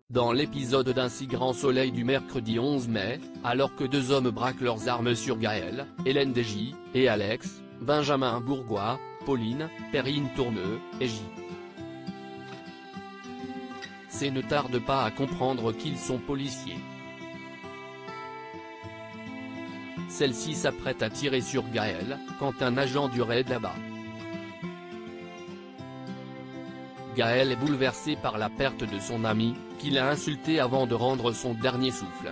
Dans l'épisode d'Un si grand soleil du mercredi 11 mai, alors que deux hommes braquent leurs armes sur Gaël, Hélène Degy, et Alex, Benjamin Bourgois, Pauline, Perrine Tourneux, et J. C ne tarde pas à comprendre qu'ils sont policiers. Celle-ci s'apprête à tirer sur Gaël, quand un agent du raid l'abat. Gaël est bouleversé par la perte de son ami, qu'il a insulté avant de rendre son dernier souffle.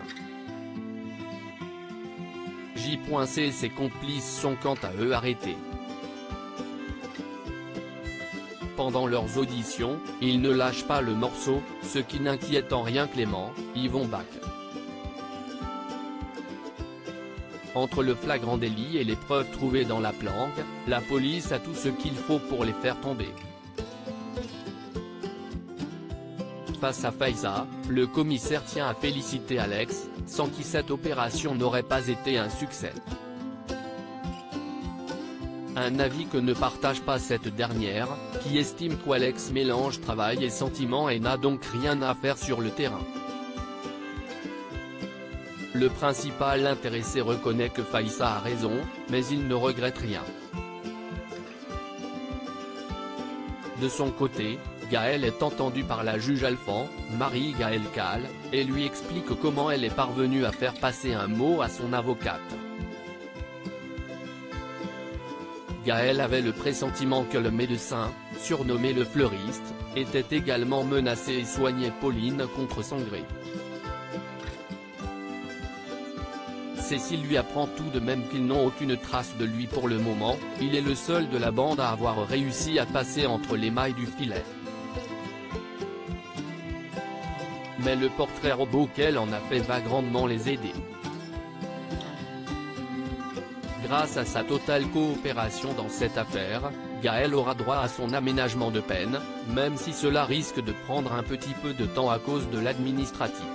J.C et ses complices sont quant à eux arrêtés. Pendant leurs auditions, ils ne lâchent pas le morceau, ce qui n'inquiète en rien Clément, Yvon Bach. Entre le flagrant délit et les preuves trouvées dans la planque, la police a tout ce qu'il faut pour les faire tomber. Face à Faiza, le commissaire tient à féliciter Alex, sans qui cette opération n'aurait pas été un succès. Un avis que ne partage pas cette dernière, qui estime qu'Alex mélange travail et sentiment et n'a donc rien à faire sur le terrain. Le principal intéressé reconnaît que Faiza a raison, mais il ne regrette rien. De son côté, Gaël est entendue par la juge Alphand, Marie-Gaëlle Kahl, et lui explique comment elle est parvenue à faire passer un mot à son avocate. Gaël avait le pressentiment que le médecin, surnommé le fleuriste, était également menacé et soignait Pauline contre son gré. Cécile lui apprend tout de même qu'ils n'ont aucune trace de lui pour le moment, il est le seul de la bande à avoir réussi à passer entre les mailles du filet. Mais le portrait robot qu'elle en a fait va grandement les aider. Grâce à sa totale coopération dans cette affaire, Gaël aura droit à son aménagement de peine, même si cela risque de prendre un petit peu de temps à cause de l'administratif.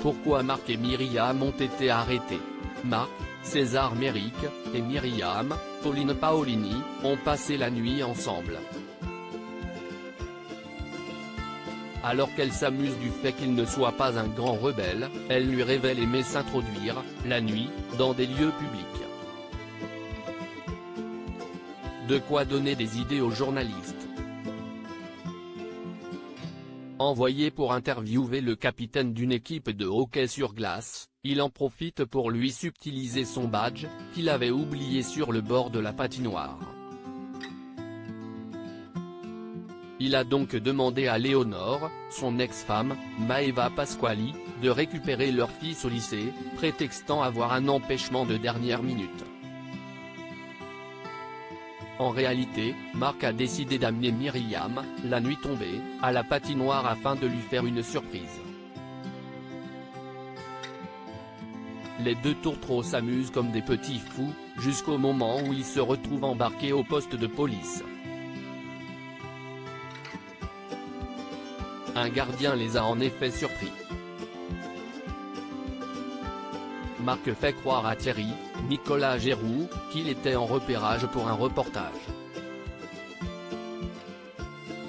Pourquoi Marc et Myriam ont été arrêtés? Marc, César Méric, et Myriam, Pauline Paolini, ont passé la nuit ensemble. Alors qu'elle s'amuse du fait qu'il ne soit pas un grand rebelle, elle lui révèle aimer s'introduire, la nuit, dans des lieux publics. De quoi donner des idées aux journalistes. Envoyé pour interviewer le capitaine d'une équipe de hockey sur glace, il en profite pour lui subtiliser son badge, qu'il avait oublié sur le bord de la patinoire. Il a donc demandé à Léonore, son ex-femme, Maeva Pasquali, de récupérer leur fils au lycée, prétextant avoir un empêchement de dernière minute. En réalité, Marc a décidé d'amener Myriam, la nuit tombée, à la patinoire afin de lui faire une surprise. Les deux tourtereaux s'amusent comme des petits fous, jusqu'au moment où ils se retrouvent embarqués au poste de police. Un gardien les a en effet surpris. Marc fait croire à Thierry, Nicolas Géroux, qu'il était en repérage pour un reportage.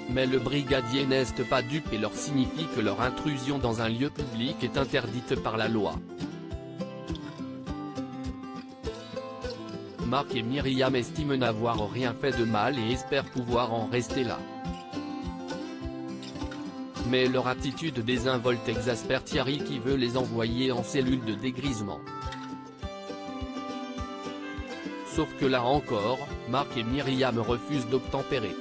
Mais le brigadier n'est pas dupe et leur signifie que leur intrusion dans un lieu public est interdite par la loi. Marc et Myriam estiment n'avoir rien fait de mal et espèrent pouvoir en rester là. Mais leur attitude désinvolte exaspère Thierry qui veut les envoyer en cellule de dégrisement. Sauf que là encore, Marc et Myriam refusent d'obtempérer.